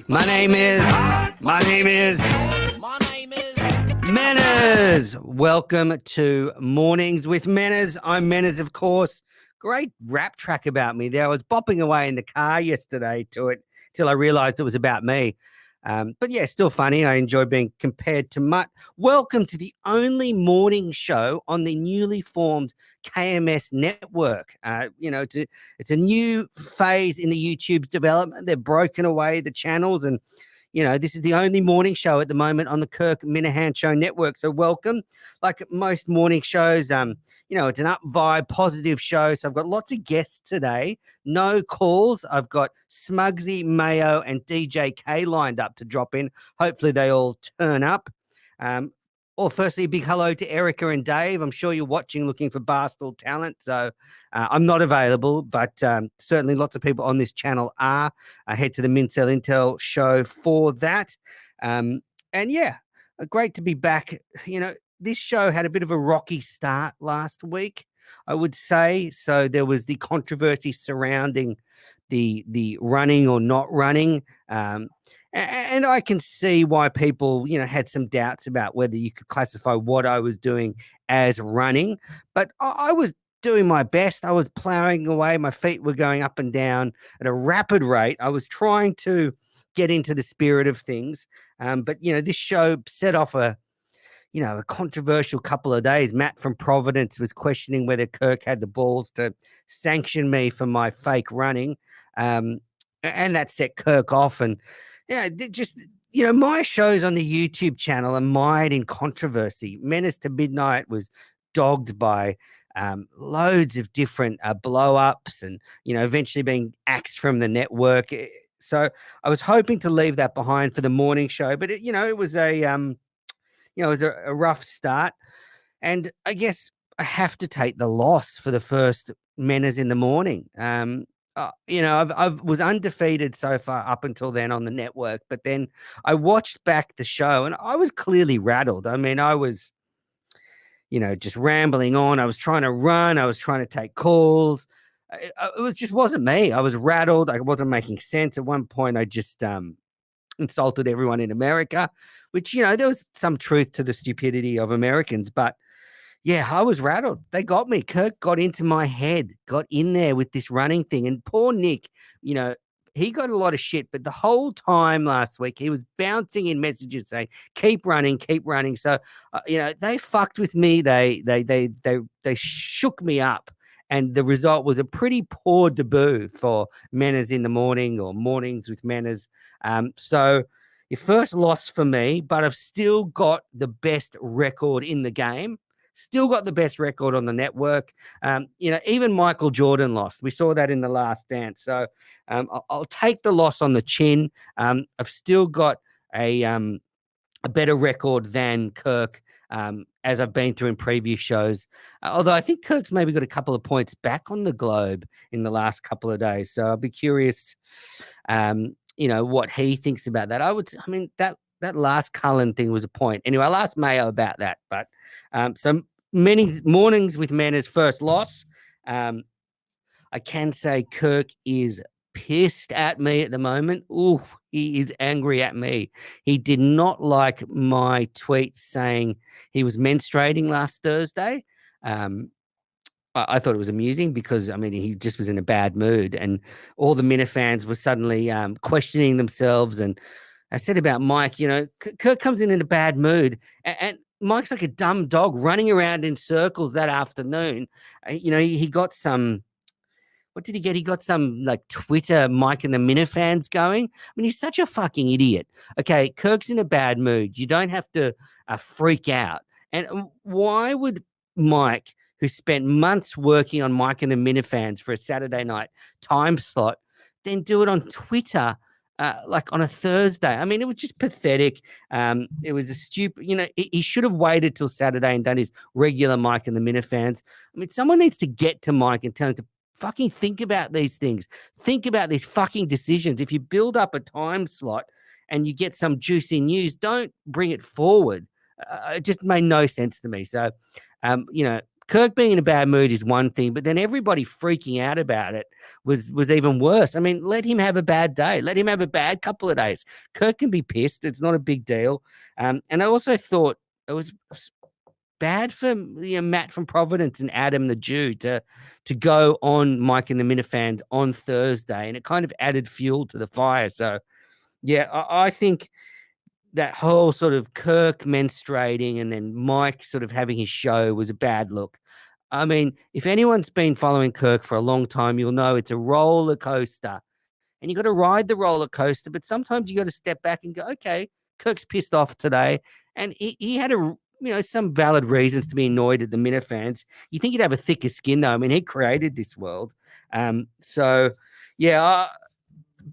My name is Manners. Welcome to Mornings with Manners. I'm Manners, of course. Great rap track about me there. I was bopping away in the car yesterday to it till I realized it was about me. But yeah, still funny. I enjoy being compared to Mutt. Welcome to the only morning show on the newly formed KMS network. It's a new phase in the YouTube's development. They've broken away the channels, and this is the only morning show at the moment on the Kirk Minahan Show network. So welcome. Like most morning shows, it's an up vibe, positive show. So I've got lots of guests today. No calls. I've got Smugsy, Mayo, and DJ K lined up to drop in. Hopefully they all turn up. Firstly, a big hello to Erica and Dave. I'm sure you're watching, looking for Barstool talent. So I'm not available, but certainly lots of people on this channel are. I head to the Mincel Intel show for that. Great to be back. This show had a bit of a rocky start last week, I would say. So there was the controversy surrounding the running or not running. And I can see why people, had some doubts about whether you could classify what I was doing as running. But I was doing my best. I was plowing away. My feet were going up and down at a rapid rate. I was trying to get into the spirit of things. But this show set off a controversial couple of days. Matt from Providence was questioning whether Kirk had the balls to sanction me for my fake running. And that set Kirk off. And my shows on the YouTube channel are mired in controversy. Menace to Midnight was dogged by loads of different blow-ups and, eventually being axed from the network. So I was hoping to leave that behind for the morning show, but it was a rough start. And I guess I have to take the loss for the first Menace in the morning. I was undefeated so far up until then on the network, but then I watched back the show and I was clearly rattled. I mean, I was, just rambling on. I was trying to run. I was trying to take calls. It wasn't me. I was rattled. I wasn't making sense. At one point, I just insulted everyone in America, which, there was some truth to the stupidity of Americans, but yeah, I was rattled. They got me. Kirk got into my head, got in there with this running thing. And poor Nick, he got a lot of shit. But the whole time last week, he was bouncing in messages saying, keep running, keep running. So, they fucked with me. They shook me up. And the result was a pretty poor debut for Manners in the morning or Mornings with Manners. So your first loss for me, but I've still got the best record in the game. Still got the best record on the network. Even Michael Jordan lost. We saw that in The Last Dance. So I'll take the loss on the chin. I've still got a better record than Kirk, as I've been through in previous shows. Although I think Kirk's maybe got a couple of points back on the globe in the last couple of days. So I'll be curious, what he thinks about that. That last Cullen thing was a point. Anyway, I'll ask Mayo about that. But so many mornings with Manners' first loss. I can say Kirk is pissed at me at the moment. Ooh, he is angry at me. He did not like my tweet saying he was menstruating last Thursday. I thought it was amusing because, he just was in a bad mood and all the Minifans were suddenly questioning themselves. And I said about Mike, Kirk comes in a bad mood and Mike's like a dumb dog running around in circles that afternoon. He got some, what did he get? He got some like Twitter Mike and the Minifans going. He's such a fucking idiot. Okay, Kirk's in a bad mood. You don't have to freak out. And why would Mike, who spent months working on Mike and the Minifans for a Saturday night time slot, then do it on Twitter like on a Thursday? It was just pathetic. It was a stupid, he should have waited till Saturday and done his regular Mike and the Minifans. Someone needs to get to Mike and tell him to fucking think about these things. Think about these fucking decisions. If you build up a time slot and you get some juicy news, don't bring it forward. It just made no sense to me. So, Kirk being in a bad mood is one thing, but then everybody freaking out about it was even worse. I mean, let him have a bad day. Let him have a bad couple of days. Kirk can be pissed. It's not a big deal. And I also thought it was bad for Matt from Providence and Adam the Jew to go on Mike and the Minifans on Thursday, and it kind of added fuel to the fire. So yeah, I think that whole sort of Kirk menstruating and then Mike sort of having his show was a bad look. I mean, if anyone's been following Kirk for a long time, you'll know it's a roller coaster and you got to ride the roller coaster, but sometimes you got to step back and go, okay, Kirk's pissed off today. And he had some valid reasons to be annoyed at the Minifans. You think he'd have a thicker skin though. I mean, he created this world. So yeah,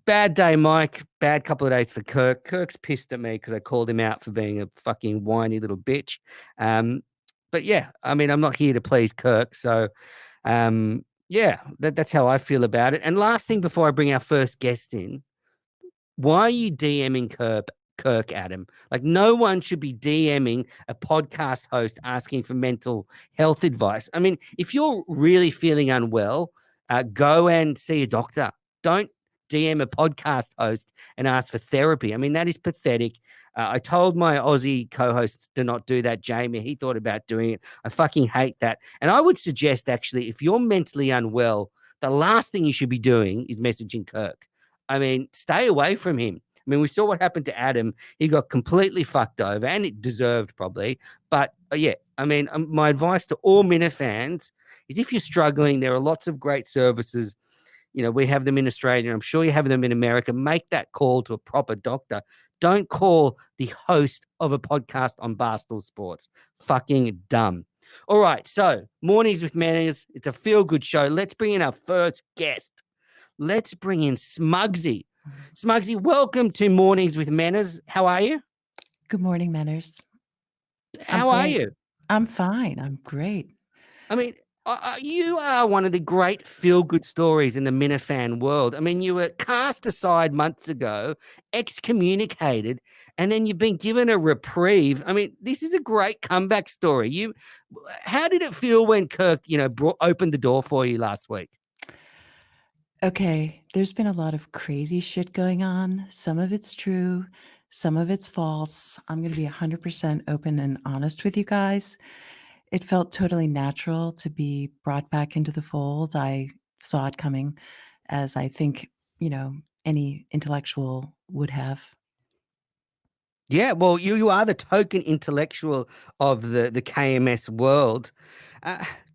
bad day, Mike. Bad couple of days for Kirk. Kirk's pissed at me because I called him out for being a fucking whiny little bitch. But yeah, I mean, I'm not here to please Kirk. So yeah, that's how I feel about it. And last thing before I bring our first guest in, why are you DMing Kirk, Adam? Like, no one should be DMing a podcast host asking for mental health advice. I mean, if you're really feeling unwell, go and see a doctor. Don't DM a podcast host and ask for therapy. I mean, that is pathetic. I told my Aussie co-host to not do that, Jamie. He thought about doing it. I fucking hate that. And I would suggest, actually, if you're mentally unwell, the last thing you should be doing is messaging Kirk. I mean, stay away from him. I mean, we saw what happened to Adam. He got completely fucked over, and it deserved probably. But yeah, I mean, my advice to all Minifans is if you're struggling, there are lots of great services. We have them in Australia. I'm sure you have them in America. Make that call to a proper doctor. Don't call the host of a podcast on Barstool Sports. Fucking dumb. All right, so Mornings with Manners. It's a feel-good show. Let's bring in our first guest. Let's bring in Smugsy. Smugsy, welcome to Mornings with Manners. How are you? Good morning, Manners. I'm How are great. you? I'm fine. I'm great. I mean, you are one of the great feel-good stories in the Minifan world. I mean, you were cast aside months ago, excommunicated, and then you've been given a reprieve. I mean, this is a great comeback story. How did it feel when Kirk, opened the door for you last week? Okay, there's been a lot of crazy shit going on. Some of it's true, some of it's false. I'm going to be 100% open and honest with you guys. It felt totally natural to be brought back into the fold. I saw it coming, as I think, any intellectual would have. Yeah, well, you are the token intellectual of the KMS world.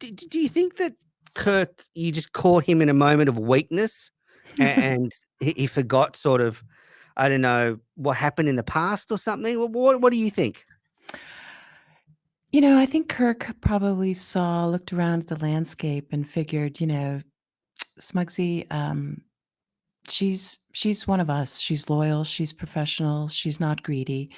Do you think that Kirk, you just caught him in a moment of weakness and he forgot sort of, I don't know, what happened in the past or something? What do you think? I think Kirk probably looked around at the landscape and figured, Smugsy, she's one of us. She's loyal. She's professional. She's not greedy.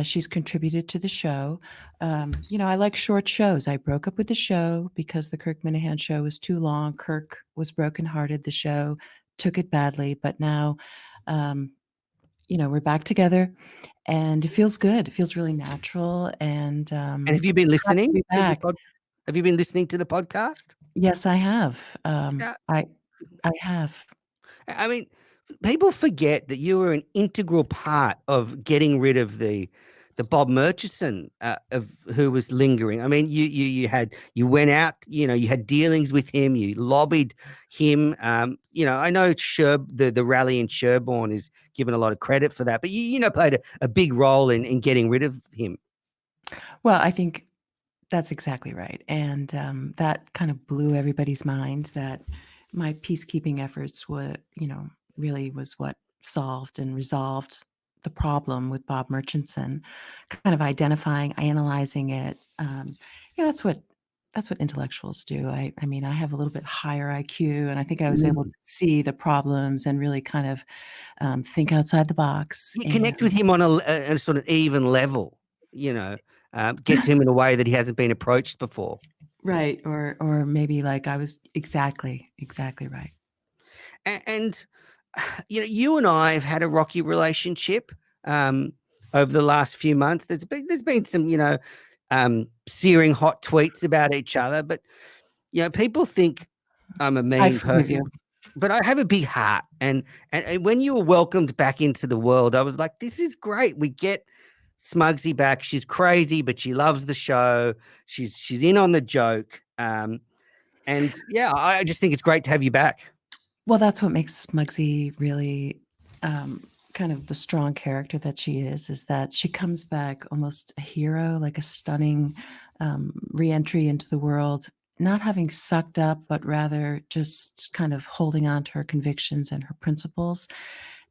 She's contributed to the show. I like short shows. I broke up with the show because the Kirk Minahan show was too long. Kirk was brokenhearted. The show took it badly, but now, we're back together, and it feels good. It feels really natural, and And have you been happy to listening be to the back. pod? Have you been listening to the podcast? Yes, I have. Yeah. I have. I mean, people forget that you were an integral part of getting rid of the Bob Murchison of who was lingering. I mean, you went out, you had dealings with him, you lobbied him. I know the rally in Sherborne is given a lot of credit for that, but you played a big role in getting rid of him. Well, I think that's exactly right, and that kind of blew everybody's mind that my peacekeeping efforts really was what solved and resolved the problem with Bob Murchison, kind of identifying, analyzing it. That's what intellectuals do. I mean, I have a little bit higher IQ, and I think I was able to see the problems and really kind of think outside the box. You And connect with him on a sort of even level, get to him in a way that he hasn't been approached before. right, or maybe like I was exactly right. And you and I have had a rocky relationship over the last few months. There's been some searing hot tweets about each other. But people think I'm a I mean forgive you. person, but I have a big heart. And when you were welcomed back into the world, I was like, this is great. We get Smugsy back. She's crazy, but she loves the show. She's in on the joke. And yeah, I just think it's great to have you back. Well, that's what makes Smugsy really, kind of the strong character that she is that she comes back almost a hero, like a stunning, re-entry into the world, not having sucked up, but rather just kind of holding on to her convictions and her principles.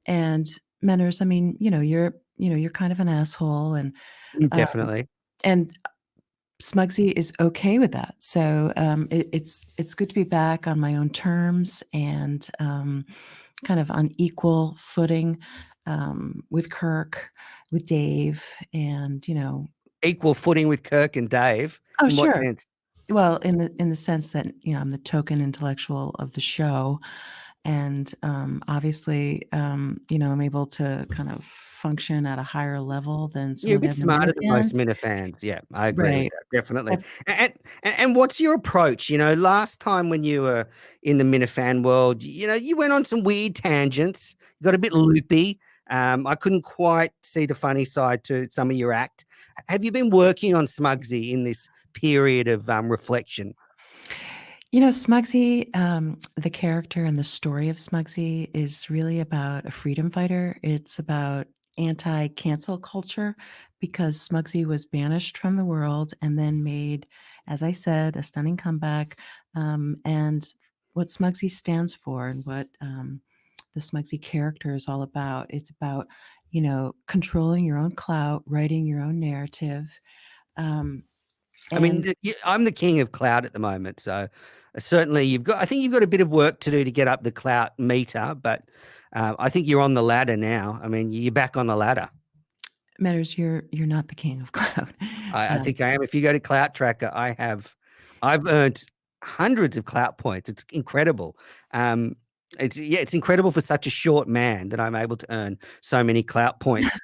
And Menners, I mean, you're kind of an asshole, um, Definitely. and Smugsy is okay with that. So it's good to be back on my own terms and kind of on equal footing with Kirk, with Dave, and Equal footing with Kirk and Dave. oh In what sure. sense? Well, in the sense that I'm the token intellectual of the show, and obviously, I'm able to kind of function at a higher level than some You're a of the bit other smarter than most Minifans. Minifans. Yeah, I agree with Right. that. Definitely. That's And what's your approach? Last time when you were in the Minifan world, you went on some weird tangents. You got a bit loopy. I couldn't quite see the funny side to some of your act. Have you been working on Smugsy in this period of reflection? Smugsy, the character and the story of Smugsy is really about a freedom fighter. It's about anti-cancel culture because Smugsy was banished from the world and then made, as I said, a stunning comeback. And what Smugsy stands for and what the Smugsy character is all about, it's about, controlling your own clout, writing your own narrative. Um, I mean, and I'm the king of cloud at the moment, so certainly I think you've got a bit of work to do to get up the clout meter, but I think you're on the ladder now. I mean, you're back on the ladder. Matters, you're not the king of cloud. I think I am. If you go to Clout Tracker, I've earned hundreds of clout points. It's incredible. Um, it's incredible for such a short man that I'm able to earn so many clout points.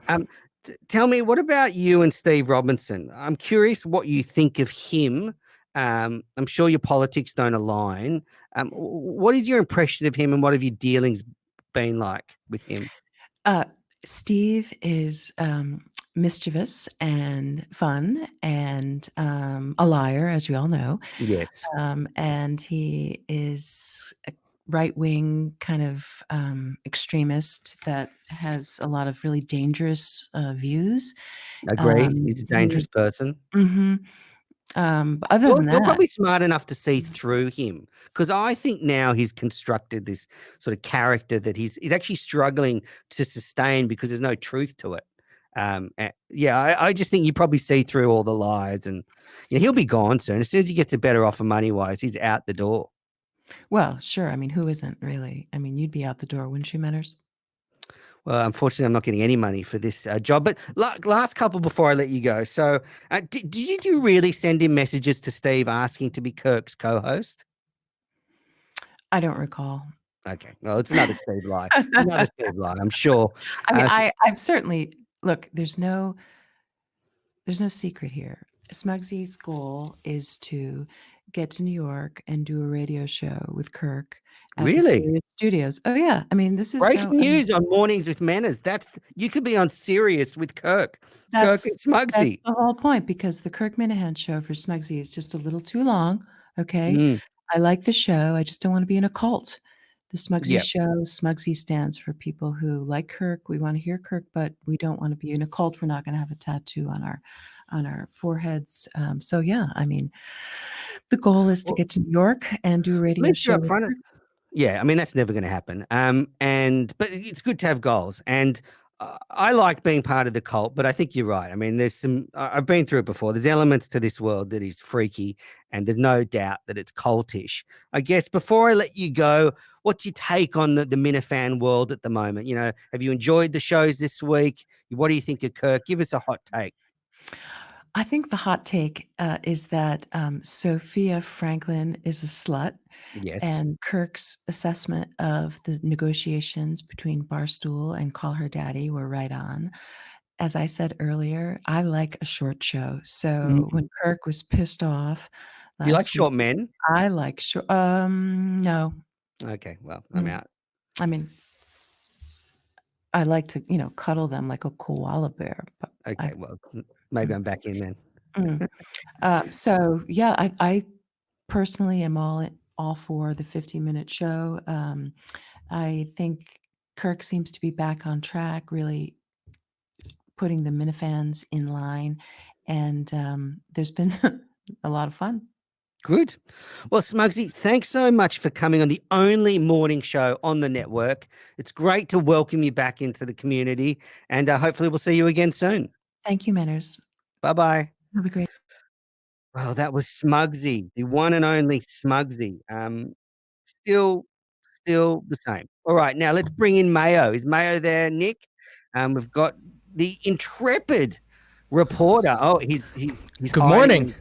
Um, Tell me, what about you and Steve Robinson? I'm curious what you think of him. I'm sure your politics don't align. What is your impression of him, and what have your dealings been like with him? Uh, Steve is, mischievous and fun and, a liar, as we all know, Yes, and he is a right-wing kind of, extremist that has a lot of really dangerous, views. agree. He's a He dangerous person. Mhm, but other You're than you're that probably smart enough to see through him, because I think now he's constructed this sort of character that he's actually struggling to sustain because there's no truth to it. Yeah, I just think you probably see through all the lies, and he'll be gone soon. As soon as he gets a better offer money wise, he's out the door. well, sure, I mean, who isn't really? I mean, you'd be out the door, wouldn't you, Menners? Well, unfortunately, I'm not getting any money for this job. But last couple before I let you go. So, did you really send him messages to Steve asking to be Kirk's co-host? I don't recall. Okay. Well, it's another Steve lie. It's another Steve lie, I'm sure. I mean, So I've certainly look, there's no secret here. Smugsy's goal is to get to New York and do a radio show with Kirk at the really, Sirius Studios. Oh, yeah. I mean, this is no breaking I mean, news on Mornings with Manners. You could be on Sirius with Kirk that's and that's Smugsy. the whole point because the Kirk Minahan show for Smugsy is just a little too long, okay? Mm, I like the show, I just don't wanna be in a cult. The Smugsy yeah. show, Smugsy stands for people who like Kirk, we wanna hear Kirk, but we don't wanna be in a cult, we're not gonna have a tattoo on our foreheads, so yeah, I mean, the goal is to Well, get to New York and do a at radio least you're show up with front. Kirk. Yeah, I mean that's never going to happen. But it's good to have goals, and I like being part of the cult. But I think you're right. I mean, I've been through it before. There's elements to this world that is freaky, and there's no doubt that it's cultish. I guess before I let you go, what's your take on the Minifan world at the moment? Have you enjoyed the shows this week? What do you think of Kirk? Give us a hot take. I think the hot take, is that, Sophia Franklin is a slut, Yes, and Kirk's assessment of the negotiations between Barstool and Call Her Daddy were right on. as I said earlier, I like a short show. So Mm. when Kirk was pissed off Do you like last week, short men? I like short. No. Okay, well, I'm Mm, out. I mean, I like to, cuddle them like a koala bear, but Okay, I. well, maybe Mm, I'm back in then. mm. So yeah, I personally am all for the 50-minute show. I think Kirk seems to be back on track, really putting the Minifans in line, and there's been a lot of fun. Good. Well, Smugsy, thanks so much for coming on the only morning show on the network. It's great to welcome you back into the community, and hopefully we'll see you again soon. Thank you, Manners. Bye bye. Have a great. Well, that was Smugsy, the one and only Smugsy. Still, still the same. All right, now let's bring in Mayo. Is Mayo there, Nick? We've got the intrepid reporter. Oh, he's Good hiding. morning.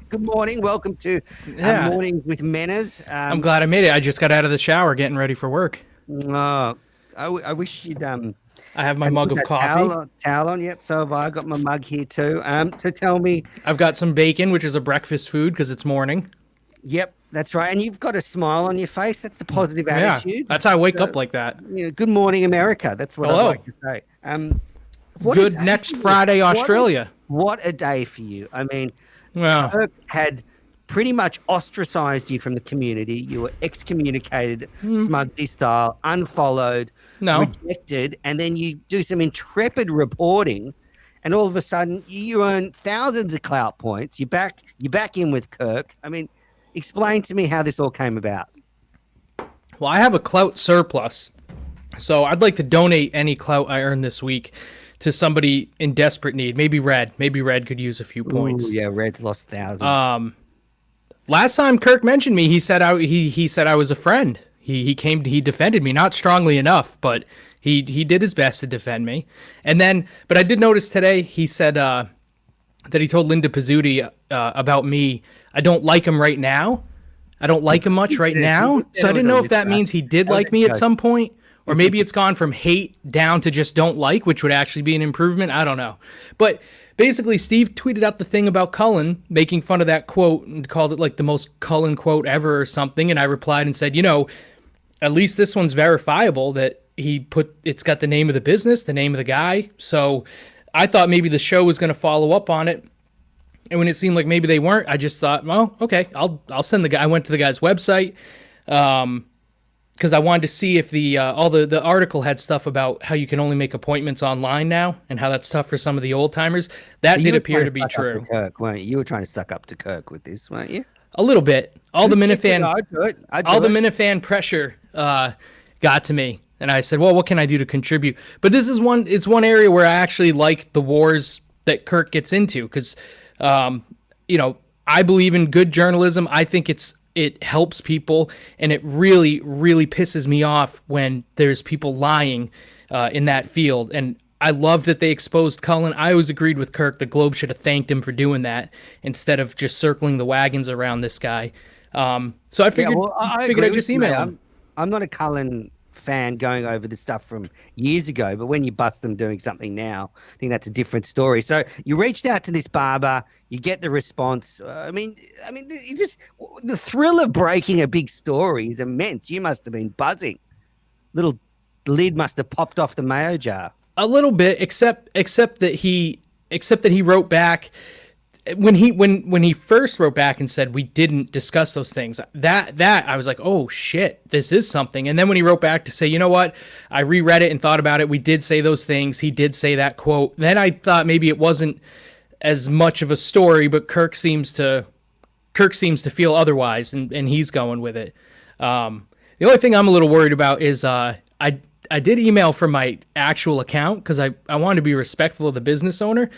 Good morning. Welcome to Yeah, Mornings with Manners. I'm glad I made it. I just got out of the shower getting ready for work. Oh, I wish you'd I have my had mug put of that coffee. towel on. Yep, so have I. Got my mug here too. So tell me, I've got some bacon, which is a breakfast food because it's morning. yep, that's right. And you've got a smile on your face. That's the positive Yeah, attitude. that's how I wake So, up like that. good morning, America. That's what I'd like Hello. to say. What a Good day next for you. Friday, Australia. What a day for you. I mean, Well, Kirk had pretty much ostracized you from the community. You were excommunicated, Smugsy style, unfollowed, no. rejected, and then you do some intrepid reporting, and all of a sudden you earn thousands of clout points. You're back in with Kirk. I mean, explain to me how this all came about. Well, I have a clout surplus, so I'd like to donate any clout I earn this week to somebody in desperate need. Maybe Red. Maybe Red could use a few points. Ooh, yeah, Red's lost thousands. Last time Kirk mentioned me, he said he said I was a friend. He defended me, not strongly enough, but he did his best to defend me. And then, but I did notice today he said that he told Linda Pizzuti about me. I don't like him right now. I don't like him much right now. So I didn't know if that means he did like me at some point, or maybe it's gone from hate down to just don't like, which would actually be an improvement. I don't know. But basically, Steve tweeted out the thing about Cullen, making fun of that quote and called it like the most Cullen quote ever or something. And I replied and said, at least this one's verifiable that it's got the name of the business, the name of the guy. So I thought maybe the show was going to follow up on it. And when it seemed like maybe they weren't, I just thought, well, okay, I'll send the guy. I went to the guy's website because I wanted to see if the article had stuff about how you can only make appointments online now and how that's tough for some of the old timers. That did appear to be true. Kirk, weren't you? You were trying to suck up to Kirk with this, weren't you? A little bit. All the Minifan, I'd do it. all the Minifan pressure got to me. And I said, well, what can I do to contribute? But this is one area where I actually like the wars that Kirk gets into because, I believe in good journalism. I think it helps people, and it really, really pisses me off when there's people lying in that field. And I love that they exposed Cullen. I always agreed with Kirk. The Globe should have thanked him for doing that instead of just circling the wagons around this guy. So I figured, I'd just email him. I'm not a Cullen fan going over the stuff from years ago, but when you bust them doing something now, I think that's a different story. So you reached out to this barber, you get the response. The thrill of breaking a big story is immense. You must have been buzzing. Little lid must have popped off the Mayo jar. A little bit, except that he wrote back when he first wrote back and said we didn't discuss those things. That I was like, oh shit, this is something. And then when he wrote back to say, you know what, I reread it and thought about it. We did say those things. He did say that quote. Then I thought maybe it wasn't as much of a story, but Kirk seems to feel otherwise, and he's going with it. The only thing I'm a little worried about is I did email from my actual account because I wanted to be respectful of the business owner.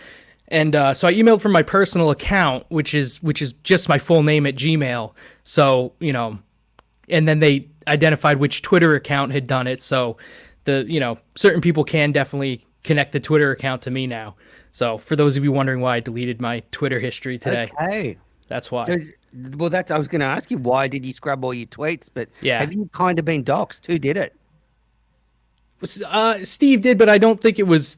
And so I emailed from my personal account, which is just my full name at Gmail. So, and then they identified which Twitter account had done it. So certain people can definitely connect the Twitter account to me now. So for those of you wondering why I deleted my Twitter history today, Okay. that's why. I was going to ask you, why did you scrub all your tweets? But Yeah. have you kind of been doxxed? Who did it? Steve did, but I don't think it was.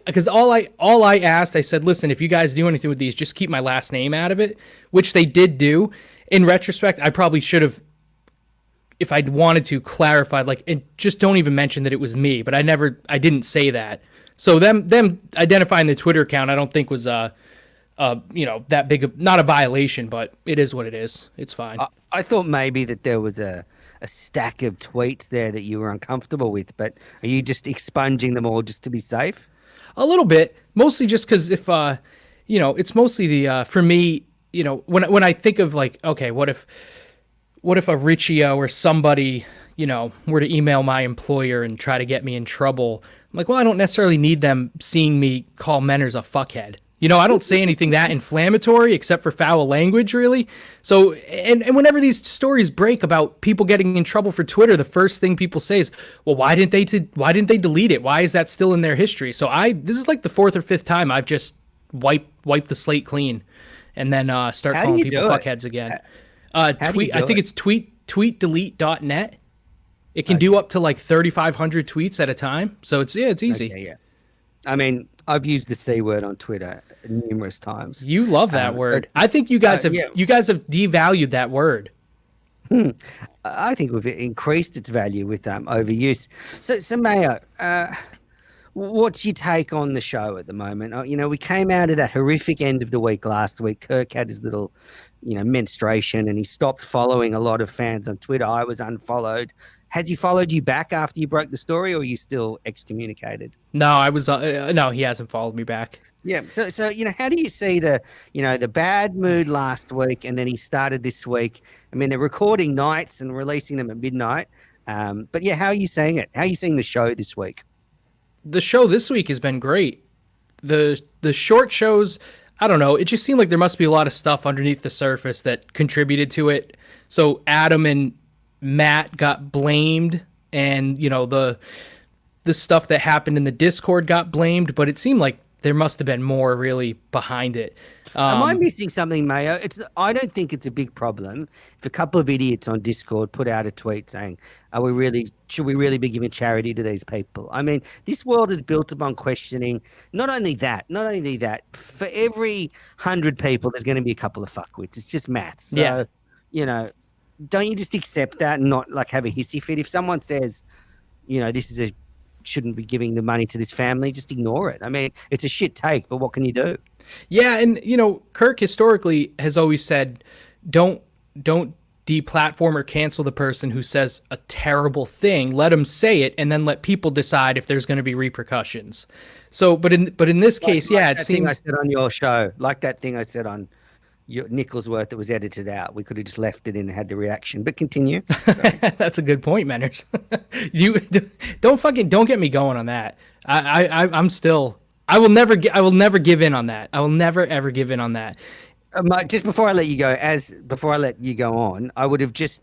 because all I asked, I said, listen, if you guys do anything with these, just keep my last name out of it, which they did do. In retrospect, I probably should have, if I'd wanted to, clarified, like, and just don't even mention that it was me, but I didn't say that. So them identifying the Twitter account, I don't think was that big of, not a violation, but it is what it is. It's fine. I thought maybe that there was a stack of tweets there that you were uncomfortable with, but are you just expunging them all just to be safe? A little bit, mostly just because if it's mostly the for me, when I think of like, okay, what if a Riccio or somebody, were to email my employer and try to get me in trouble? I'm like, well, I don't necessarily need them seeing me call Menners a fuckhead. I don't say anything that inflammatory except for foul language, really. So, and whenever these stories break about people getting in trouble for Twitter, the first thing people say is, well, why didn't they delete it? Why is that still in their history? So this is like the 4th or 5th time I've just wiped the slate clean and then start calling people fuckheads again. I think it's tweetdelete.net. It can do up to like 3,500 tweets at a time. So it's easy. Okay, yeah. I mean, I've used the C word on Twitter numerous times. You love that word. I think you guys have devalued that word. I think we've increased its value with overuse. So Mayo, what's your take on the show at the moment? We came out of that horrific end of the week last week. Kirk had his little, menstruation, and he stopped following a lot of fans on Twitter. I was unfollowed. Has he followed you back after you broke the story, or are you still excommunicated? No, I was. No, he hasn't followed me back. Yeah. So how do you see the bad mood last week, and then he started this week? I mean, they're recording nights and releasing them at midnight. But yeah, how are you seeing it? How are you seeing the show this week? The show this week has been great. The short shows, I don't know. It just seemed like there must be a lot of stuff underneath the surface that contributed to it. So Adam and Matt got blamed, and the stuff that happened in the Discord got blamed, but it seemed like there must have been more really behind it. Am I missing something, Mayo? I don't think it's a big problem if a couple of idiots on Discord put out a tweet saying, should we really be giving charity to these people? I mean, this world is built upon questioning. Not only that, for every 100 people, there's going to be a couple of fuckwits. It's just maths. So, don't you just accept that and not like have a hissy fit? If someone says, shouldn't be giving the money to this family, just ignore it. I mean, it's a shit take, but what can you do? Yeah, and Kirk historically has always said, don't deplatform or cancel the person who says a terrible thing. Let them say it, and then let people decide if there's going to be repercussions. So, but in this case, it seems. Thing I said on your show, like that thing I said on Nicholsworth that was edited out. We could have just left it in and had the reaction. But continue. That's a good point, Menners. You don't get me going on that. I'm still. I will never give in on that. I will never ever give in on that. Just before I let you go on, I would have just,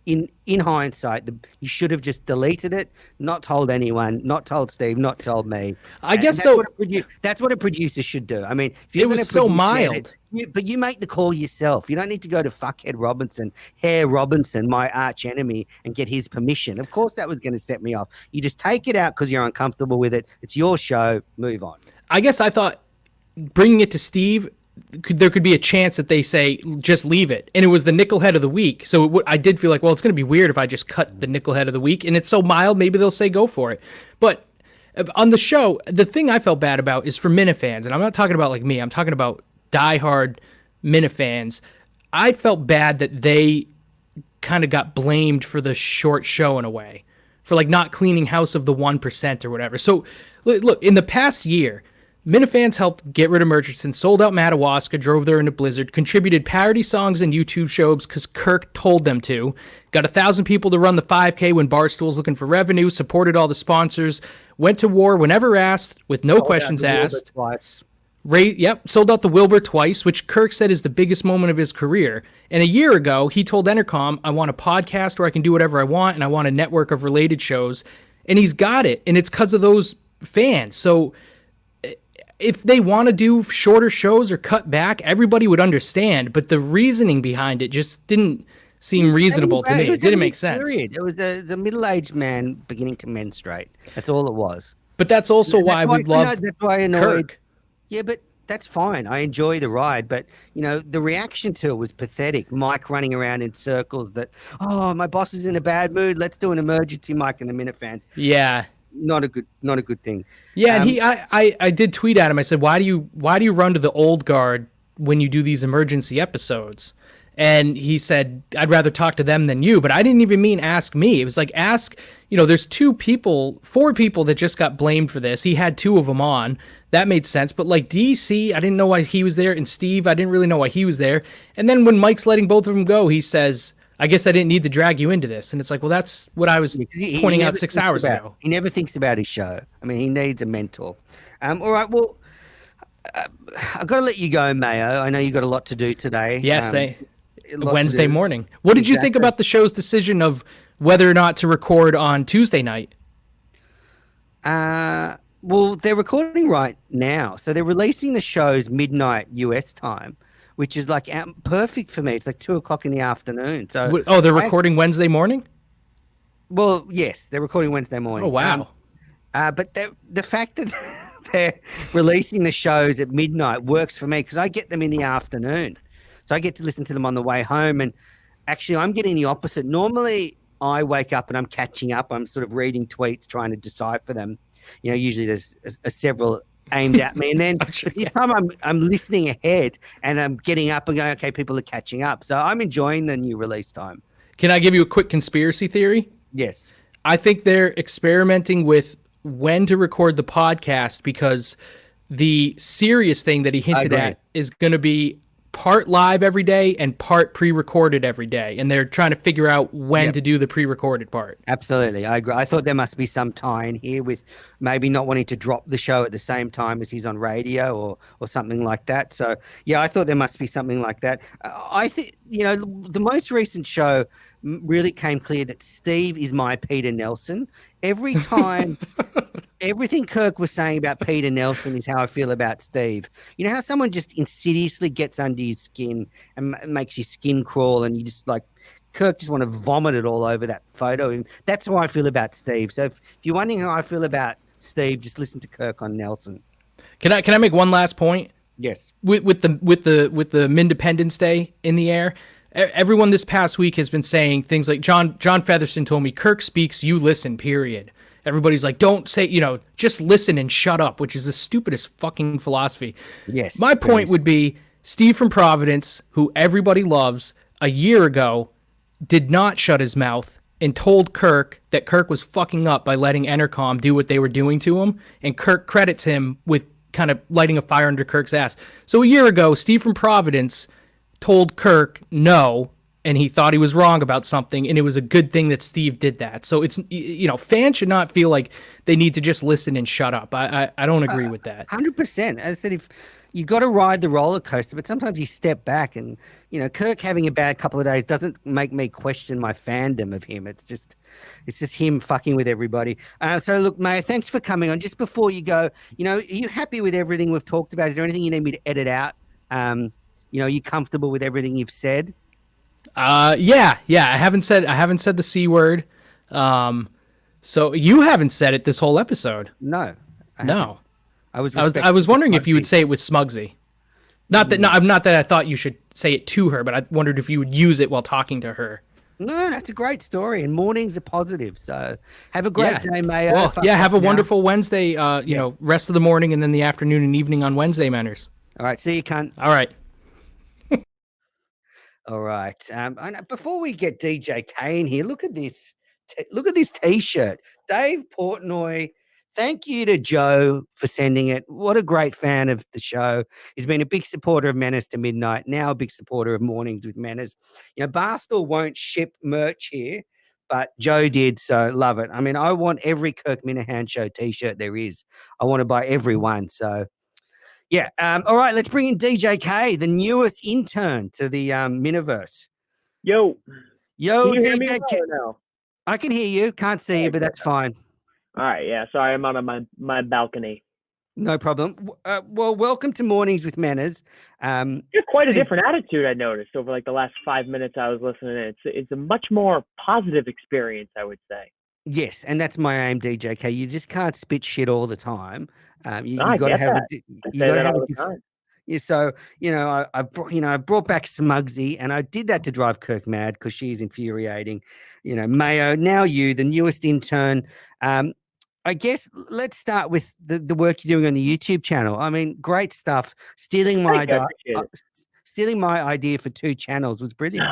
in hindsight, you should have just deleted it, not told anyone, not told Steve, not told me. I guess that's what a producer should do. I mean, if it was so mild. But you make the call yourself. You don't need to go to fuckhead Robinson, Hare Robinson, my arch enemy, and get his permission. Of course, that was going to set me off. You just take it out because you're uncomfortable with it. It's your show. Move on. I guess I thought bringing it to Steve, there could be a chance that they say just leave it, and it was the nickelhead of the week. So I did feel like, well, it's going to be weird if I just cut the nickelhead of the week, and it's so mild, maybe they'll say go for it. But on the show, the thing I felt bad about is for Minifans, and I'm not talking about like me. I'm talking about diehard Minifans. I felt bad that they kind of got blamed for the short show in a way, for like not cleaning house of the 1% or whatever. So look, in the past year, Minifans helped get rid of Murchison, sold out Madawaska, drove there into Blizzard, contributed parody songs and YouTube shows because Kirk told them to, got 1,000 people to run the 5K when Barstool's looking for revenue, supported all the sponsors, went to war whenever asked, with no questions asked. Sold out the Wilbur twice, which Kirk said is the biggest moment of his career. And a year ago, he told Entercom, I want a podcast where I can do whatever I want, and I want a network of related shows. And he's got it, and it's because of those fans. So if they want to do shorter shows or cut back, everybody would understand. But the reasoning behind it just didn't seem reasonable to me. It didn't make sense. It was the middle-aged man beginning to menstruate. That's all it was. But that's also why we love that's why I annoyed. Kirk. Yeah, but that's fine. I enjoy the ride, but the reaction to it was pathetic. Mike running around in circles. That my boss is in a bad mood. Let's do an emergency, Mike and the Minifans. Yeah. Not a good thing. Yeah, and I did tweet at him. I said, why do you run to the old guard when you do these emergency episodes? And he said, I'd rather talk to them than you. But I didn't even mean ask me. It was like ask, there's 4 people that just got blamed for this. He had 2 of them on. That made sense. But like DC, I didn't know why he was there. And Steve, I didn't really know why he was there. And then when Mike's letting both of them go, he says, I guess I didn't need to drag you into this. And it's like, well, that's what I was pointing out 6 hours ago. He never thinks about his show. I mean, he needs a mentor. All right, well, I've got to let you go, Mayo. I know you got a lot to do today. Yes, Wednesday morning. What did you think about the show's decision of whether or not to record on Tuesday night? Well, they're recording right now. So they're releasing the shows midnight US time, which is like perfect for me. It's like 2:00 in the afternoon. So they're recording Wednesday morning? Well, yes, they're recording Wednesday morning. Oh, wow. But the fact that they're releasing the shows at midnight works for me because I get them in the afternoon. So I get to listen to them on the way home. And actually, I'm getting the opposite. Normally, I wake up and I'm catching up. I'm sort of reading tweets, trying to decipher them. Usually there's several aimed at me. And then the time I'm listening ahead and I'm getting up and going, okay, people are catching up. So I'm enjoying the new release time. Can I give you a quick conspiracy theory? Yes. I think they're experimenting with when to record the podcast because the serious thing that he hinted at is going to be part live every day and part pre-recorded every day. And they're trying to figure out when to do the pre-recorded part. Absolutely. I agree. I thought there must be some tie in here with maybe not wanting to drop the show at the same time as he's on radio or something like that. So, yeah, I thought there must be something like that. I think, the most recent show really came clear that Steve is my Peter Nelson. Every time, everything Kirk was saying about Peter Nelson is how I feel about Steve. You know how someone just insidiously gets under your skin and makes your skin crawl and you just like, Kirk just want to vomit it all over that photo. And that's how I feel about Steve. So if you're wondering how I feel about Steve, just listen to Kirk on Nelson. Can I make one last point? Yes. With the Mindependence Day in the air, everyone this past week has been saying things like John Featherston told me, Kirk speaks, you listen, period. Everybody's like, don't say, just listen and shut up, which is the stupidest fucking philosophy. Yes. My point would be Steve from Providence, who everybody loves, a year ago did not shut his mouth and told Kirk that Kirk was fucking up by letting Entercom do what they were doing to him. And Kirk credits him with kind of lighting a fire under Kirk's ass. So a year ago, Steve from Providence told Kirk no, and he thought he was wrong about something, and it was a good thing that Steve did that. So it's, fans should not feel like they need to just listen and shut up. I don't agree with that. 100%. As I said, if you got to ride the roller coaster, but sometimes you step back and, Kirk having a bad couple of days doesn't make me question my fandom of him. It's just him fucking with everybody. So look, Mayo, thanks for coming on. Just before you go, are you happy with everything we've talked about? Is there anything you need me to edit out? Are you comfortable with everything you've said? Yeah. I haven't said the C word. So you haven't said it this whole episode. No. No. I was wondering if you would say it with Smugsy. Not that I thought you should say it to her, but I wondered if you would use it while talking to her. No, that's a great story, and mornings are positive. So have a great day, Mayo. Well, have a wonderful Wednesday. Rest of the morning and then the afternoon and evening on Wednesday, manners. All right, see you, cunt. All right. All right. Before we get DJ K in here, look at this. Look at this T-shirt. Dave Portnoy. Thank you to Joe for sending it. What a great fan of the show. He's been a big supporter of Menace to Midnight, now a big supporter of Mornings with Menace. Barstool won't ship merch here, but Joe did, so love it. I mean, I want every Kirk Minahan Show T-shirt there is. I want to buy every one, so yeah. All right, let's bring in DJ K, the newest intern to the Miniverse. Yo, can you hear me well now? I can hear you. Can't see you, but that's fine. All right, yeah. Sorry, I'm on my balcony. No problem. Well, welcome to Mornings with Manners. It's quite a different attitude I noticed over like the last 5 minutes I was listening. It's a much more positive experience, I would say. Yes, and that's my aim, DJK. You just can't spit shit all the time. You I got to get have that. I you say got to that have all a the time. yeah, so I brought back Smugsy, and I did that to drive Kirk mad because she's infuriating. Mayo. Now you, the newest intern. I guess let's start with the work you're doing on the YouTube channel. I mean, great stuff. Thank you. I appreciate it. Stealing my idea for 2 channels was brilliant.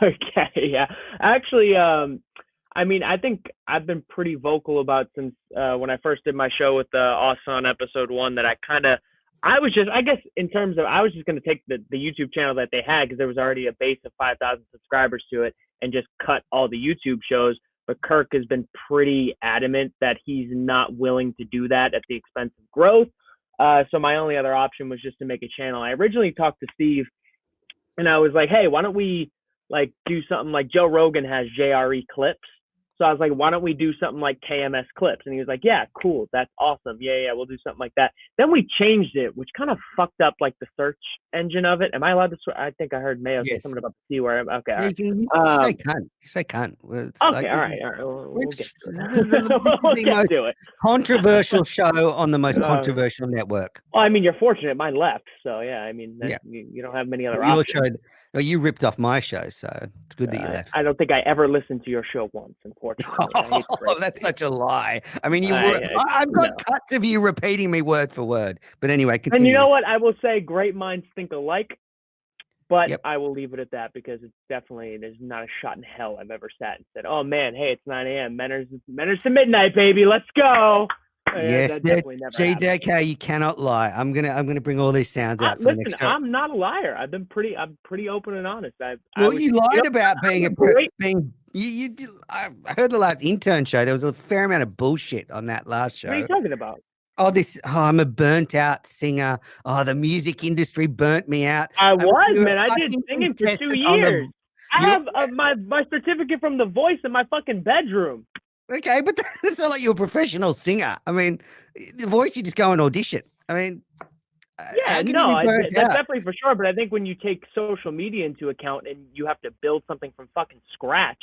Okay, yeah. Actually, I mean, I think I've been pretty vocal about since when I first did my show with Awesome episode 1 that I was just, I guess, in terms of, I was just going to take the YouTube channel that they had because there was already a base of 5,000 subscribers to it and just cut all the YouTube shows. But Kirk has been pretty adamant that he's not willing to do that at the expense of growth. So my only other option was just to make a channel. I originally talked to Steve and I was like, hey, why don't we like do something like Joe Rogan has JRE clips? So I was like, why don't we do something like KMS clips? And he was like, yeah, cool. That's awesome. Yeah, we'll do something like that. Then we changed it, which kind of fucked up like the search engine of it. Am I allowed to swear? I think I heard Mayo say Yes. something about the C word. Okay. Yeah, All you right. can say cunt. You say cunt. It's Okay. like, All right. We'll get to it. this We'll is the get most to it. controversial show on the most controversial network. Well, I mean, you're fortunate. Mine left. So, yeah, I mean, Yeah. you don't have many other Your options. show, you ripped off my show, so it's good that you left. I don't think I ever listened to your show once, unfortunately. Oh, that's such a lie. I mean, I've I've got cuts of you repeating me word for word. But anyway, continue. And you know what? I will say great minds think alike, but Yep. I will leave it at that because it's definitely, there's not a shot in hell I've ever sat and said, oh man, hey, it's 9 a.m. Manners to midnight, baby. Let's go. Yes, that definitely never happened. GDK, you cannot lie. I'm gonna bring all these sounds out for the next show. I'm not a liar. I'm pretty open and honest. You lied about being great. I heard the last intern show. There was a fair amount of bullshit on that last show. What are you talking about? I'm a burnt out singer. Oh, the music industry burnt me out. I did singing for 2 years. I have my certificate from The Voice in my fucking bedroom. Okay, but it's not like you're a professional singer. I mean, The Voice, you just go and audition. I mean, yeah, no, that's definitely for sure. But I think when you take social media into account and you have to build something from fucking scratch,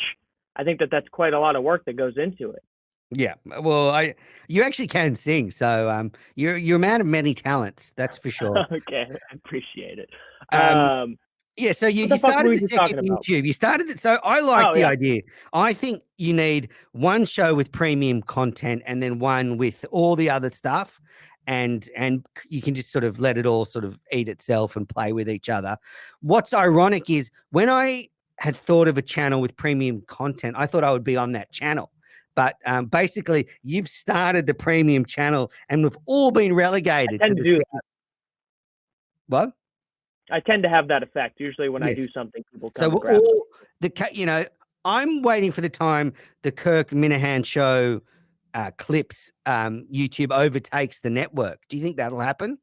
I think that's quite a lot of work that goes into it. Yeah, well, you actually can sing, so you're a man of many talents, that's for sure. Okay, I appreciate it. Yeah, so you started the second YouTube. You started it. So I like the idea. I think you need one show with premium content and then one with all the other stuff. And you can just sort of let it all sort of eat itself and play with each other. What's ironic is when I had thought of a channel with premium content, I thought I would be on that channel. But basically, you've started the premium channel and we've all been relegated to this. What? I tend to have that effect. Usually when I do something, people come so all I'm waiting for the time the Kirk Minahan show clips YouTube overtakes the network. Do you think that'll happen?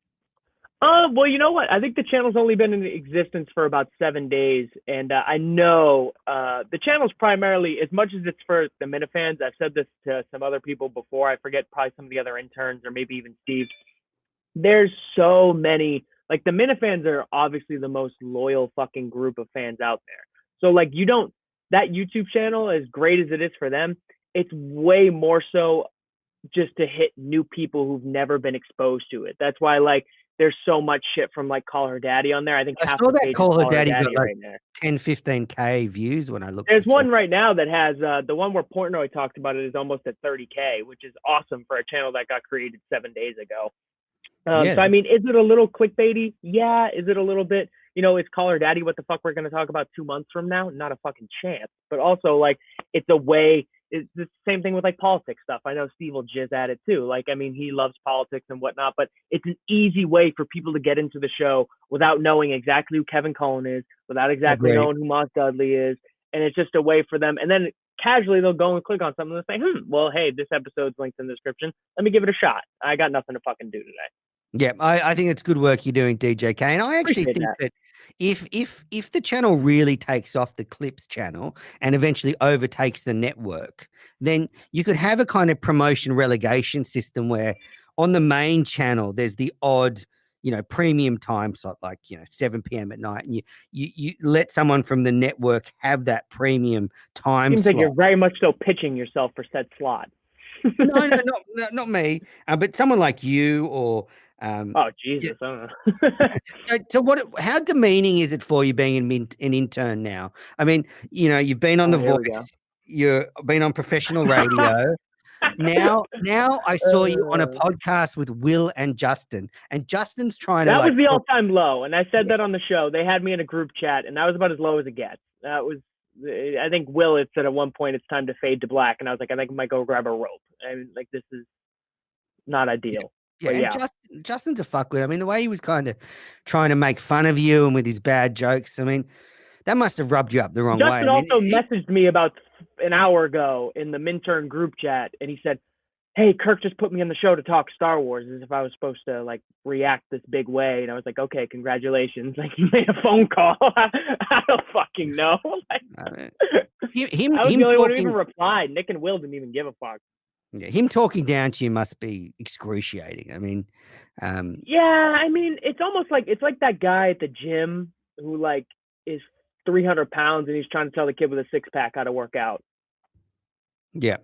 Well, you know what? I think the channel's only been in existence for about 7 days, and I know the channel's primarily, as much as it's for the Minifans. I've said this to some other people before. I forget, probably some of the other interns or maybe even Steve. There's so many. Like, the Minifans are obviously the most loyal fucking group of fans out there. So, like, that YouTube channel, as great as it is for them, it's way more so just to hit new people who've never been exposed to it. That's why, like, there's so much shit from, like, Call Her Daddy on there. I think I saw that Call Her Daddy got, like, right now 10, 15K views when I looked. There's one right now that has, the one where Portnoy talked about it is almost at 30K, which is awesome for a channel that got created 7 days ago. So, I mean, is it a little clickbaity? Yeah. Is it a little bit, it's Call Her Daddy, what the fuck we're going to talk about 2 months from now? Not a fucking chance. But also, like, it's a way, it's the same thing with, like, politics stuff. I know Steve will jizz at it, too. Like, I mean, he loves politics and whatnot, but it's an easy way for people to get into the show without knowing exactly who Kevin Cullen is, without exactly knowing who Moss Dudley is. And it's just a way for them. And then casually they'll go and click on something and say, well, hey, this episode's linked in the description. Let me give it a shot. I got nothing to fucking do today. Yeah, I think it's good work you're doing, DJK. And I actually think that if the channel really takes off, the Clips channel, and eventually overtakes the network, then you could have a kind of promotion relegation system where on the main channel there's the odd, premium time slot, like 7 p.m. at night, and you let someone from the network have that premium time Seems slot. like you're very much so pitching yourself for said slot. No, not me, but someone like you or Oh Jesus! I don't know. so how demeaning is it for you being an intern now? I mean, you've been on The Here we go. Voice, you've been on professional radio. Now I saw you on a podcast with Will and Justin, and Justin's trying to That like was the all-time low, and I said that on the show. They had me in a group chat, and that was about as low as it gets. That was, I think Will had said at one point it's time to fade to black, and I was like, I think I might go grab a rope. And like, this is not ideal. Yeah, But and yeah. Justin's a fuckwit. I mean, the way he was kind of trying to make fun of you and with his bad jokes, I mean, that must have rubbed you up the wrong way. Justin also messaged me about an hour ago in the Minturn group chat, and he said, hey, Kirk just put me on the show to talk Star Wars, as if I was supposed to like react this big way. And I was like, okay, congratulations. Like, you made a phone call. I don't fucking know. Like, I was him the only one who talking, even replied. Nick and Will didn't even give a fuck. yeah, him talking down to you must be excruciating. I mean, yeah, I mean, it's almost like it's like that guy at the gym who like is 300 pounds and he's trying to tell the kid with a six pack how to work out. yeah,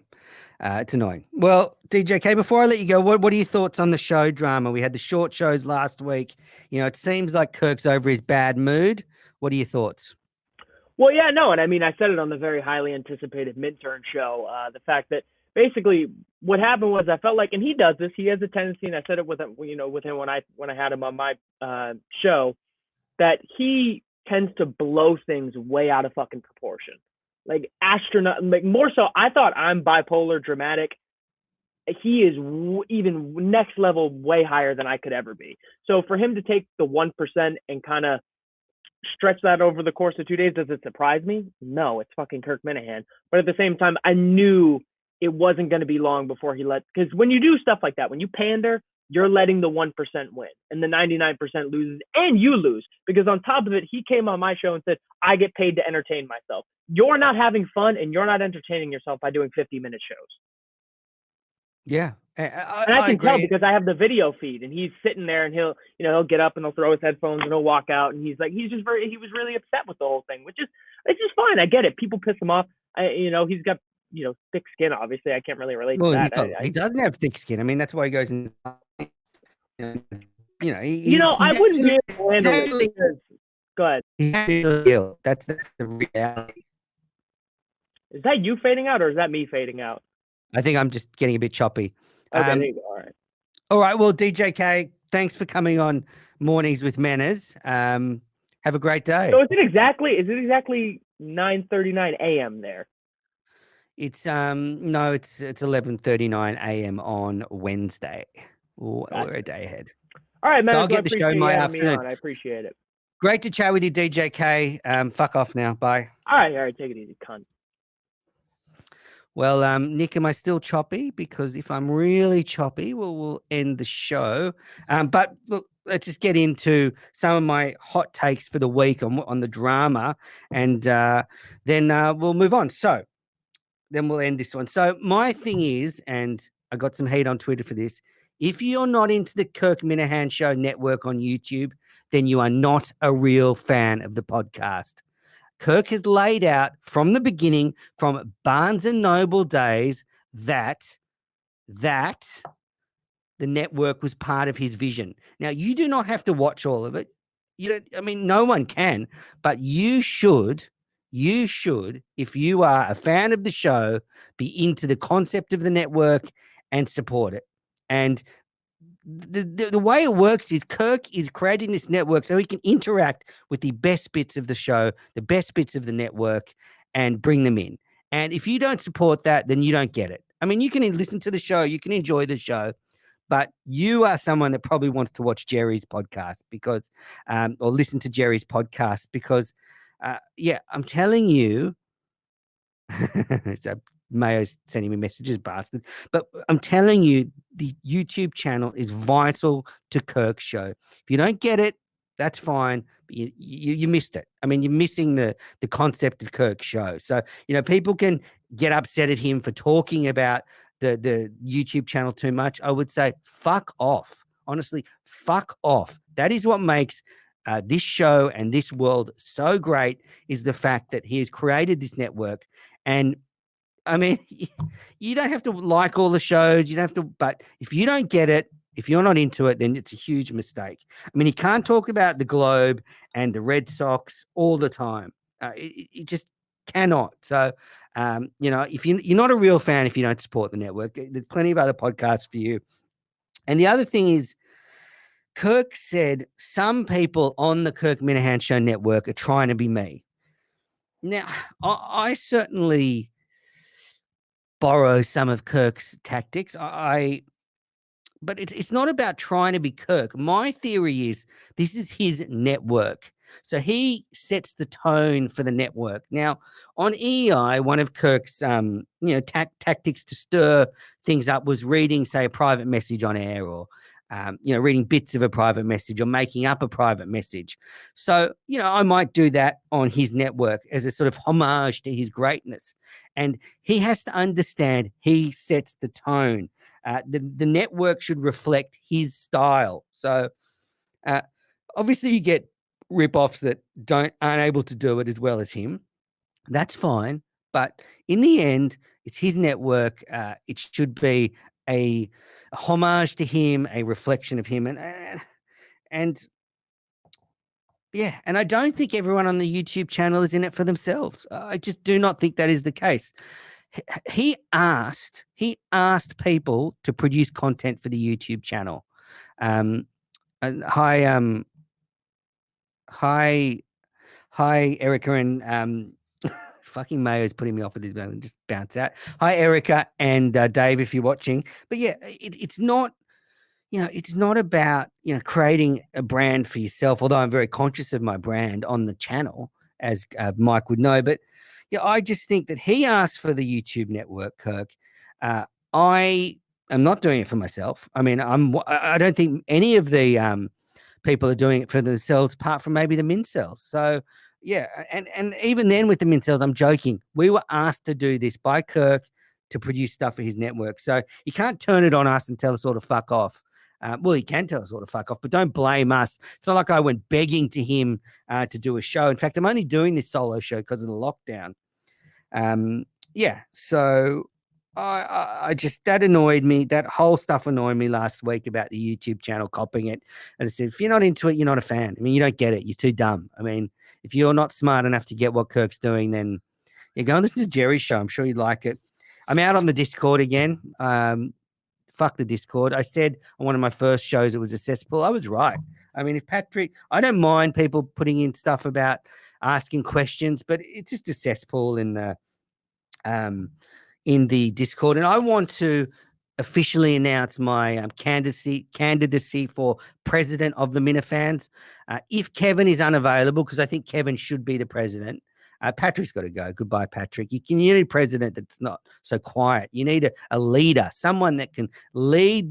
it's annoying. Well, DJK, before I let you go, what are your thoughts on the show drama? We had the short shows last week. It seems like Kirk's over his bad mood. What are your thoughts? Well, yeah, no, and I mean, I said it on the very highly anticipated Midturn show. The fact that basically what happened was I felt like, and he does this. He has a tendency, and I said it with him, with him when I had him on my show, that he tends to blow things way out of fucking proportion, like astronaut, like more so. I thought I'm bipolar dramatic. He is even next level, way higher than I could ever be. So for him to take the 1% and kind of stretch that over the course of 2 days, does it surprise me? No, it's fucking Kirk Minahan. But at the same time, I knew it wasn't going to be long before he because when you do stuff like that, when you pander, you're letting the 1% win and the 99% loses, and you lose, because on top of it, he came on my show and said, I get paid to entertain myself. You're not having fun and you're not entertaining yourself by doing 50-minute shows. Yeah. And I can tell because I have the video feed, and he's sitting there, and he'll get up and he'll throw his headphones and he'll walk out, and he was really upset with the whole thing, which is, it's just fine. I get it. People piss him off. He's got, thick skin. Obviously, I can't really relate to that. He doesn't have thick skin. I mean, that's why he goes in. I wouldn't be able to handle it because, go ahead. That's the reality. Is that you fading out, or is that me fading out? I think I'm just getting a bit choppy. Okay, there you go. All right. All right. Well, DJK, thanks for coming on Mornings with Manners. Have a great day. So is it exactly 9:39 a.m. there? It's no, it's 11:39 a.m. on Wednesday. We're a day ahead. All right, man. So I'll get the show in my afternoon. I appreciate it. Great to chat with you, DJK. Fuck off now. Bye. All right. Take it easy, cunt. Well, Nick, am I still choppy? Because if I'm really choppy, we'll end the show. But look, let's just get into some of my hot takes for the week on the drama, and then we'll move on. So then we'll end this one. So my thing is, and I got some hate on Twitter for this, if you're not into the Kirk Minahan Show network on YouTube, then you are not a real fan of the podcast. Kirk has laid out from the beginning, from Barnes and Noble days, that the network was part of his vision. Now, you do not have to watch all of it. No one can, but you should, if you are a fan of the show, be into the concept of the network and support it. And the way it works is Kirk is creating this network so he can interact with the best bits of the show, the best bits of the network, and bring them in. And if you don't support that, then you don't get it. I mean, you can listen to the show, you can enjoy the show, but you are someone that probably wants to watch Jerry's podcast or listen to Jerry's podcast because, I'm telling you, Mayo's sending me messages, bastard. But I'm telling you, the YouTube channel is vital to Kirk's show. If you don't get it, that's fine. But you missed it. I mean, you're missing the concept of Kirk's show. So, people can get upset at him for talking about the YouTube channel too much. I would say, fuck off. Honestly, fuck off. That is what makes this show and this world so great, is the fact that he has created this network. And I mean, you don't have to like all the shows. You don't have to, but if you don't get it, if you're not into it, then it's a huge mistake. I mean, he can't talk about the Globe and the Red Sox all the time. It just cannot. So, if you're not a real fan, if you don't support the network, there's plenty of other podcasts for you. And the other thing is, Kirk said some people on the Kirk Minahan Show network are trying to be me. Now, I certainly borrow some of Kirk's tactics. But it's not about trying to be Kirk. My theory is this is his network. So he sets the tone for the network. Now, on EI, one of Kirk's tactics to stir things up was reading, say, a private message on air, or reading bits of a private message, or making up a private message. So, I might do that on his network as a sort of homage to his greatness. And he has to understand he sets the tone. The network should reflect his style. So obviously you get rip-offs that aren't able to do it as well as him. That's fine. But in the end, it's his network. It should be a homage to him, a reflection of him. And yeah, and I don't think everyone on the YouTube channel is in it for themselves. I just do not think that is the case. He asked people to produce content for the YouTube channel. And hi, Erica, and fucking Mayo's putting me off with this. Just bounce out. Hi, Erica and Dave, if you're watching. But yeah, it's not. It's not about creating a brand for yourself. Although I'm very conscious of my brand on the channel, as Mike would know. But yeah, I just think that he asked for the YouTube network, Kirk. I am not doing it for myself. I mean, I don't think any of the people are doing it for themselves, apart from maybe the Mincels. So yeah, and even then with the Mincels, I'm joking. We were asked to do this by Kirk to produce stuff for his network. So you can't turn it on us and tell us all to fuck off. Well, he can tell us all to fuck off, but don't blame us. It's not like I went begging to him to do a show. In fact, I'm only doing this solo show because of the lockdown. So I just, that annoyed me. That whole stuff annoyed me last week about the YouTube channel copying it. As I said, if you're not into it, you're not a fan. I mean, you don't get it. You're too dumb. I mean, if you're not smart enough to get what Kirk's doing, then you go and listen to Jerry's show. I'm sure you'd like it. I'm out on the Discord again. Fuck the Discord. I said on one of my first shows it was a cesspool. I was right. I mean, I don't mind people putting in stuff about asking questions, but it's just a cesspool in the Discord. And I want to officially announce my candidacy for president of the Minifans. If Kevin is unavailable, because I think Kevin should be the president, Patrick's got to go. Goodbye, Patrick. You need a president that's not so quiet. You need a leader, someone that can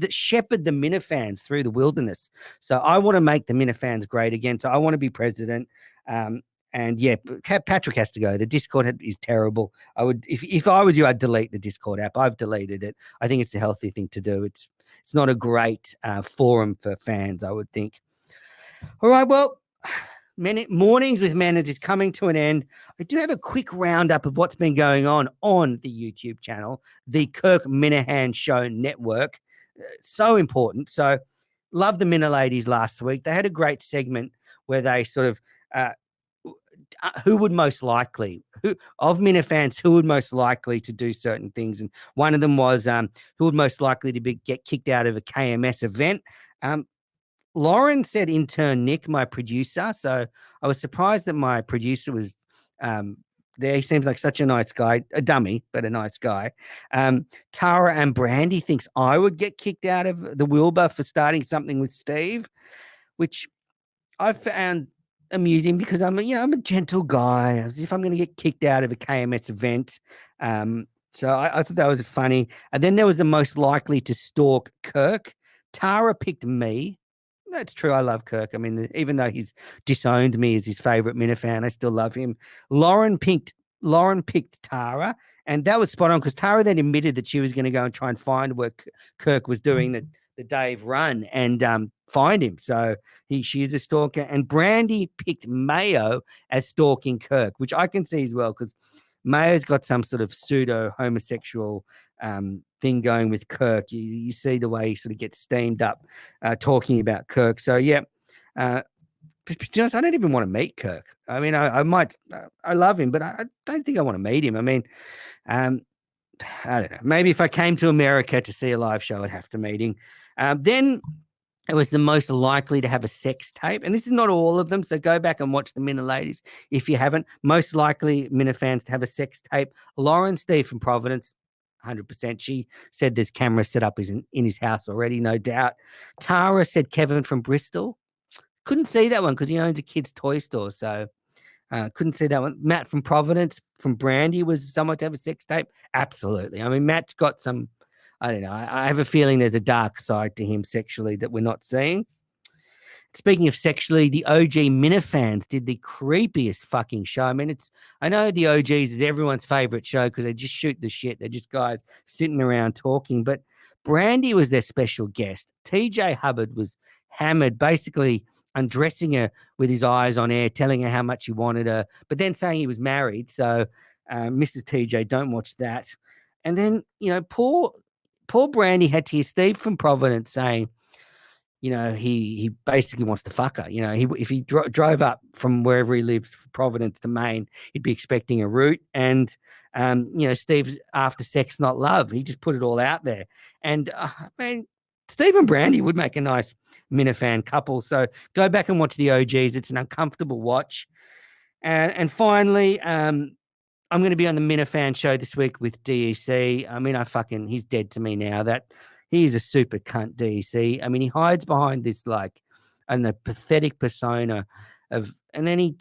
shepherd the Minifans through the wilderness. So I want to make the Minifans great again. So I want to be president. And yeah, Patrick has to go. The Discord is terrible. I would, if I was you, I'd delete the Discord app. I've deleted it. I think it's a healthy thing to do. It's not a great forum for fans, I would think. All right, well, Mornings with Manners is coming to an end. I do have a quick roundup of what's been going on the YouTube channel, the Kirk Minahan Show Network. So important. So love the Minna ladies last week. They had a great segment where they sort of who would most likely to do certain things, and one of them was who would most likely to get kicked out of a KMS event. Lauren said intern Nick, my producer. So I was surprised that my producer was there. He seems like such a nice guy, a dummy, but a nice guy. Tara and Brandy thinks I would get kicked out of the Wilbur for starting something with Steve, which I found amusing because I'm a gentle guy. As if I'm going to get kicked out of a KMS event. So I thought that was funny. And then there was the most likely to stalk Kirk. Tara picked me. That's true. I love Kirk. I mean, even though he's disowned me as his favorite Minifan, I still love him. Lauren picked Tara, and that was spot on because Tara then admitted that she was going to go and try and find what Kirk was doing, that the Dave run and find him. So she is a stalker. And Brandy picked Mayo as stalking Kirk, which I can see as well, because Mayo's got some sort of pseudo homosexual thing going with Kirk. You see the way he sort of gets steamed up talking about Kirk. So yeah, to be honest, I don't even want to meet Kirk. I mean, I might, I love him, but I don't think I want to meet him. I mean, I don't know. Maybe if I came to America to see a live show, I'd have to meet him. Then it was the most likely to have a sex tape. And this is not all of them. So go back and watch the Minna ladies if you haven't. Most likely Minna fans to have a sex tape. Lauren Steve from Providence, 100%. She said there's cameras set up in his house already, no doubt. Tara said Kevin from Bristol. Couldn't see that one because he owns a kid's toy store. So couldn't see that one. Matt from Providence, from Brandy, was someone to have a sex tape. Absolutely. I mean, Matt's got some, I don't know. I have a feeling there's a dark side to him sexually that we're not seeing. Speaking of sexually, the OG Minifans did the creepiest fucking show. I mean, I know the OGs is everyone's favorite show because they just shoot the shit. They're just guys sitting around talking. But Brandy was their special guest. TJ Hubbard was hammered, basically undressing her with his eyes on air, telling her how much he wanted her, but then saying he was married. So, Mrs. TJ, don't watch that. And then, poor Brandy had to hear Steve from Providence saying, he basically wants to fuck her. If he drove up from wherever he lives, Providence to Maine, he'd be expecting a route. And, Steve's after sex, not love. He just put it all out there. And, Steve and Brandy would make a nice Minifan couple. So go back and watch the OGs. It's an uncomfortable watch. And finally, I'm going to be on the Minifan show this week with DEC. I mean, he's dead to me now. He is a super cunt, DEC. I mean, he hides behind this, pathetic persona and then he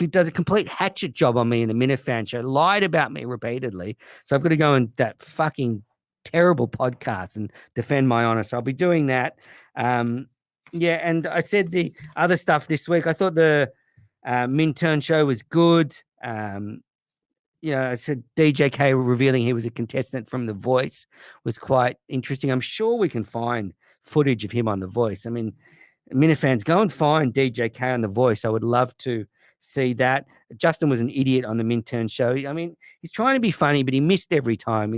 does a complete hatchet job on me in the Minifan show, lied about me repeatedly. So I've got to go on that fucking terrible podcast and defend my honor. So I'll be doing that. And I said the other stuff this week. I thought the Minturn show was good. I said DJ K revealing he was a contestant from The Voice was quite interesting. I'm sure we can find footage of him on The Voice. I mean, Minifans, go and find DJ K on The Voice. I would love to see that. Justin was an idiot on the Minturn show. I mean, he's trying to be funny, but he missed every time.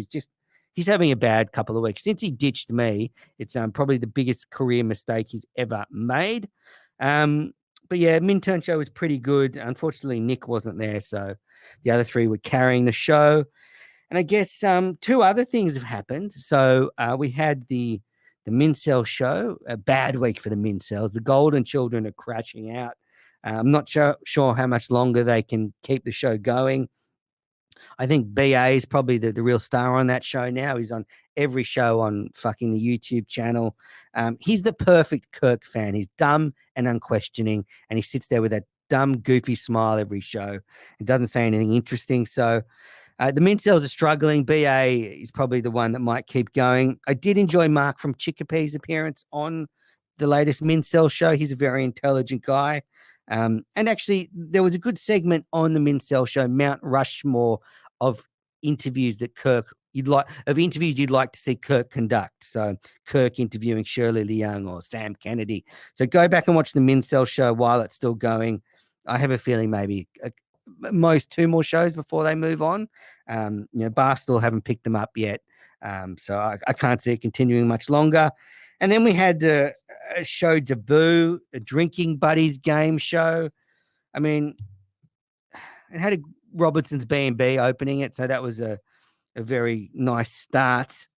He's having a bad couple of weeks. Since he ditched me, it's probably the biggest career mistake he's ever made. But yeah, Minturn show was pretty good. Unfortunately, Nick wasn't there, so the other three were carrying the show. And I guess two other things have happened. So we had the Mincel show, a bad week for the Mincels. The Golden Children are crashing out. I'm not sure how much longer they can keep the show going. I think BA is probably the real star on that show now. He's on every show on fucking the YouTube channel. He's the perfect Kirk fan. He's dumb and unquestioning, and he sits there with that dumb, goofy smile every show. It doesn't say anything interesting. So the Mincels are struggling. BA is probably the one that might keep going. I did enjoy Mark from Chickpea's appearance on the latest Mincel show. He's a very intelligent guy. And actually, there was a good segment on the Mincel show, Mount Rushmore of interviews you'd like to see Kirk conduct. So Kirk interviewing Shirley Leung or Sam Kennedy. So go back and watch the Mincel show while it's still going. I have a feeling maybe most two more shows before they move on. Barstool haven't picked them up yet. So I can't see it continuing much longer. And then we had a show debut, a Drinking Buddies game show. I mean, it had Robertson's B&B opening it, so that was a very nice start.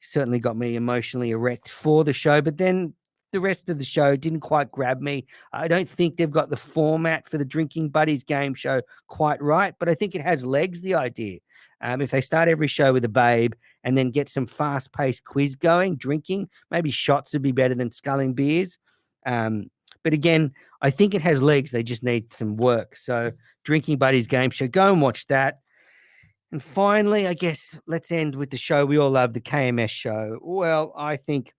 Certainly got me emotionally erect for the show, but then the rest of the show didn't quite grab me. I don't think they've got the format for the Drinking Buddies game show quite right, but I think it has legs, the idea. If they start every show with a babe and then get some fast-paced quiz going, drinking, maybe shots would be better than sculling beers. But again, I think it has legs. They just need some work. So Drinking Buddies game show, go and watch that. And finally, I guess let's end with the show we all love, the KMS show. Well, I think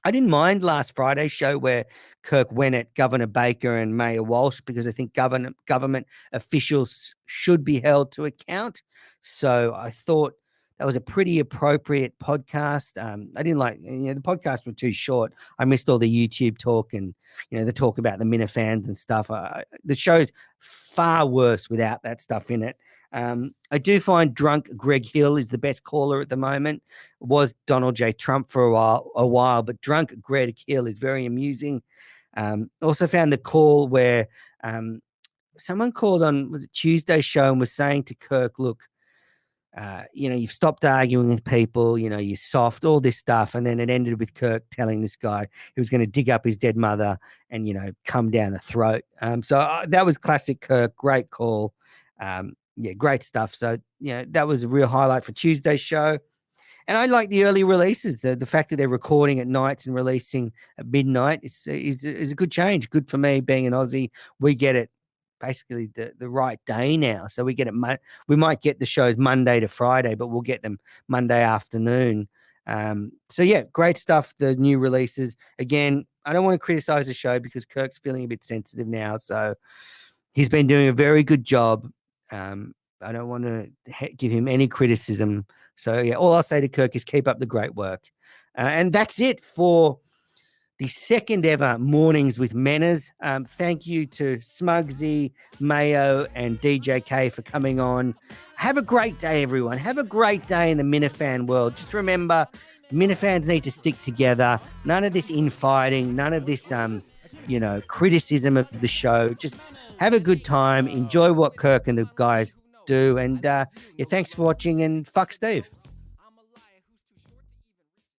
I didn't mind last Friday's show where Kirk went at Governor Baker and Mayor Walsh because I think government officials should be held to account. So I thought That was a pretty appropriate podcast. I didn't like, the podcasts were too short. I missed all the YouTube talk and, the talk about the Minifans and stuff. The show's far worse without that stuff in it. I do find drunk Greg Hill is the best caller at the moment. It was Donald J. Trump for a while, but drunk Greg Hill is very amusing. Also found the call where someone called on, was it Tuesday show, and was saying to Kirk, look, you've stopped arguing with people, you're soft, all this stuff. And then it ended with Kirk telling this guy he was going to dig up his dead mother and, come down a throat. So that was classic Kirk. Great call. Great stuff. So, that was a real highlight for Tuesday's show. And I like the early releases. The fact that they're recording at nights and releasing at midnight is a good change. Good for me being an Aussie. We get it basically the right day now. So we get it. We might get the shows Monday to Friday, but we'll get them Monday afternoon. Great stuff. The new releases. Again, I don't want to criticize the show because Kirk's feeling a bit sensitive now. So he's been doing a very good job. I don't want to give him any criticism. So all I'll say to Kirk is keep up the great work. And that's it for the second ever Mornings with Menners. Thank you to Smug Z, Mayo, and DJ K for coming on. Have a great day, everyone. Have a great day in the Minifan world. Just remember, Minifans need to stick together. None of this infighting, none of this, criticism of the show. Just have a good time. Enjoy what Kirk and the guys do. And thanks for watching, and fuck Steve.